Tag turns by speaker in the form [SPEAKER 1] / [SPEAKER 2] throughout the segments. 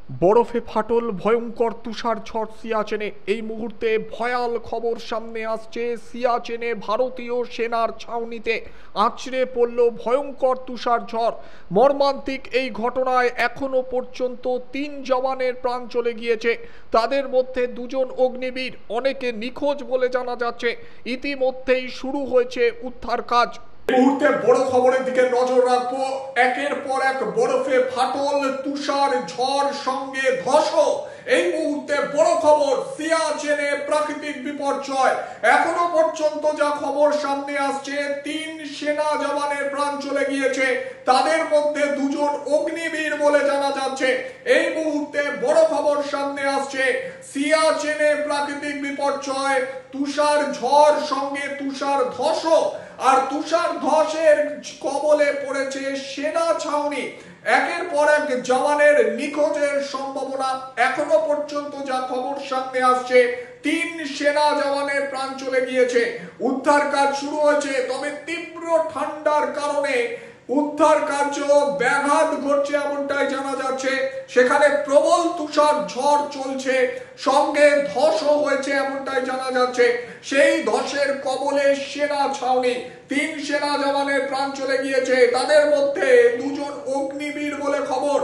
[SPEAKER 1] বরফে ফাটল, ভয়ঙ্কর তুষার ঝড় সিয়াচেনে। এই মুহূর্তে ভয়াল খবর সামনে আসছে। সিয়াচেনে ভারতীয় সেনার ছাউনিতে আছড়ে পড়ল ভয়ঙ্কর তুষার ঝড়। মর্মান্তিক এই ঘটনায় এখনো পর্যন্ত 3 জওয়ানের প্রাণ চলে গিয়েছে। তাদের মধ্যে 2জন অগ্নিবীর, অনেকে নিখোঁজ বলে জানা যাচ্ছে। ইতিমধ্যেই শুরু হয়েছে উদ্ধার কাজ। এই মুহূর্তে বড় খবরের দিকে নজর রাখবো। একের পর এক বরফে ফাটল, তুষার ঝড় সঙ্গে ধসও। এই মুহূর্তে বড় খবর, সিয়াচেনে প্রাকৃতিক বিপর্যয়। এখনো পর্যন্ত যা খবর সামনে আসছে, 3 সেনা জওয়ানের প্রাণ চলে গিয়েছে। তাদের মধ্যে 2জন অগ্নিবীর বলে জানা যাচ্ছে। এই মুহূর্তে বড় খবর সামনে আসছে, সিয়াচেনে প্রাকৃতিক বিপর্যয়, তুষার ঝড় সঙ্গে তুষার ধসও। আর তুষার ধসের কবলে পড়েছে সেনা ছাউনি। একের পর এক জওয়ানের নিখোঁজের সম্ভাবনা। এখনো পর্যন্ত যা খবর সামনে আসছে, 3 সেনা জওয়ানের প্রাণ চলে গিয়েছে। উদ্ধার কাজ শুরু হয়েছে, তবে তীব্র ঠান্ডার কারণে উদ্ধার কার্য ব্যাঘাত ঘটছে এমনটাই জানা যাচ্ছে। সেখানে প্রবল তুষার ঝড় চলছে, সঙ্গে ধসও হয়েছে এমনটাই জানা যাচ্ছে। সেই ধসের কবলে সেনা ছাউনি, 3 সেনা জওয়ানের প্রাণ চলে গিয়েছে। তাদের মধ্যে 2জন অগ্নিবীর বলে খবর।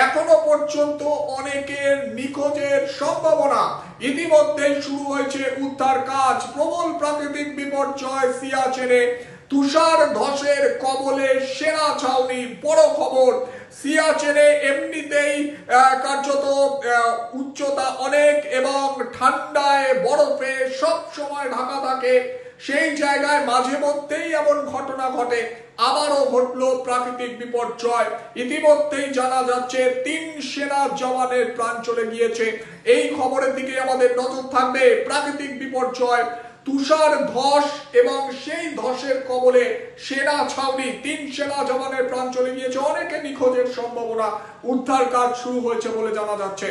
[SPEAKER 1] এখনো পর্যন্ত অনেকের নিখোঁজের সম্ভাবনা। ইতিমধ্যেই শুরু হয়েছে উদ্ধার কাজ। প্রবল প্রাকৃতিক বিপর্যয় সিয়াচেনে, তুষার ধসের কবলে সেনা ছাউনি। বড় খবর, সিয়াচেনে এমনিতেই কার্যত উচ্চতা অনেক এবং ঠান্ডায় বরফে সব সময় ঢাকা থাকে। সেই জায়গায় মাঝে মধ্যেই এমন ঘটনা ঘটে। আবারও ঘটলো প্রাকৃতিক বিপর্যয়। ইতিমধ্যেই জানা যাচ্ছে 3 সেনা জওয়ানের প্রাণ চলে গিয়েছে। এই খবরের দিকে আমাদের নজর থাকবে। প্রাকৃতিক বিপর্যয়, তুষার ধস এবং সেই ধসের কবলে সেনা ছাউনি, 3 সেনা জওয়ানের প্রাণ চলে গিয়েছে। অনেকে নিখোঁজের সম্ভাবনা। উদ্ধার কাজ শুরু হয়েছে বলে জানা যাচ্ছে।